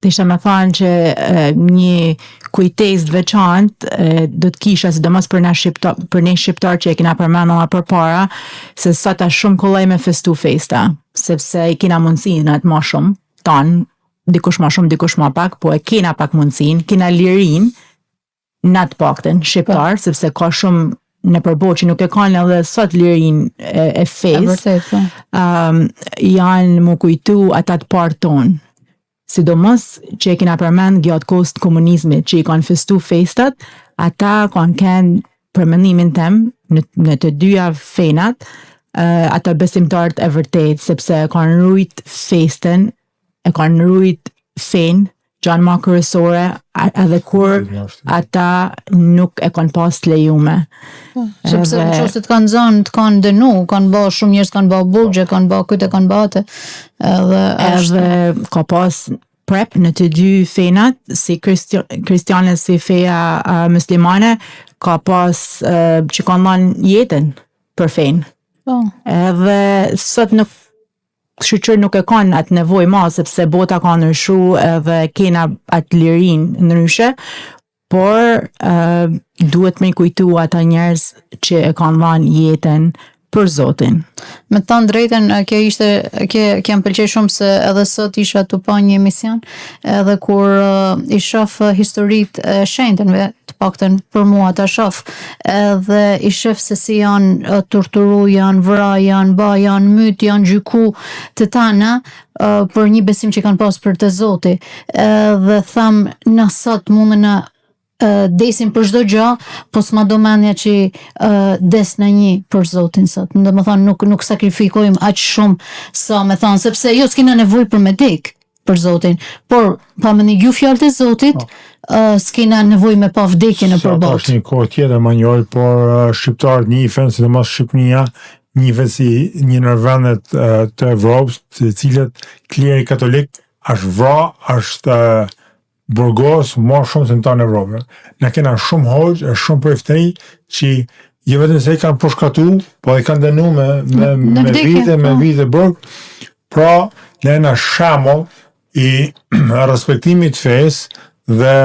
Isha me thanë që një kujtesë të veçantë do të kisha sidomos për ne shqiptar që e kena përmendur përpara, se sot është shumë kollaj me festu festa, sepse i kena mundësinë atë më shumë, dikush më shumë, dikush më pak, po e kena pak mundësinë, kena lirinë në të paktën shqiptar, sepse ka shumë në përboq që nuk e kanë edhe sot lirinë e fesë, janë më kujtu ata të parë tonë. Sidomos që e kena përmend gjatë kohës të komunizmit që i kanë festu festat, ata kanë kënë për mendimin tem në të dyja fenat, ata besimtarët e vërtet, sepse e kanë rujt festen, e kanë rujt fen, gjanë ma kryesore, edhe kur ata nuk e kanë pas të lejume. Sepse nëse të kanë zënë, të kanë dënu, kanë ba shumë njerëz, kanë ba burgje, kanë ba këtë, kanë ba atë, edhe ka pas prep në të dy fenat, si kristiane si feja muslimane, ka pas që kanë dhanë jetën për fen. Edhe sot shqyqër nuk e kanë atë nevoj ma, sepse bota ka ndryshu edhe kena atë lirin ndryshe, por duhet me kujtu ata njerëz që e kanë dhanë jetën për Zotin. Me të thënë drejtën, kjo më pëlqej shumë se edhe sot isha të pa një emision, edhe kur i shoh historitë e shenjtënve, të paktën për mua ta shoh, edhe i shoh se si janë torturu, janë vra, janë ba, janë myt, janë gjyku të tana për një besim që kanë pas për të Zoti. Edhe tham, na sot mundena desin për çdo gjë, po s'ma do mendja që des në një për Zotin sot. Do më thonë nuk sakrifikojmë aq shumë sa me thonë, sepse jo s'kina nevojë për me dek për Zotin, por pa me një gju fjalët e Zotit, s'kina nevojë me pa vdekje në përbot. Është një kohë tjetër më njëri, por shqiptarët njihen, sidomos Shqipënia, njihet si një në vendet të Evropës, të cilët kleri katolik është vra, është burgos më shumë se në ta në Evropë. Ne kena shumë hoxhë, shumë përftëri që jo vetëm se i kanë përshkatu, po i kanë dënu me vite burg. Pra, ne jena shembull i respektimit të fesë dhe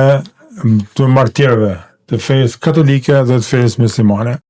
të martirëve të fesë katolike dhe të fesë muslimane.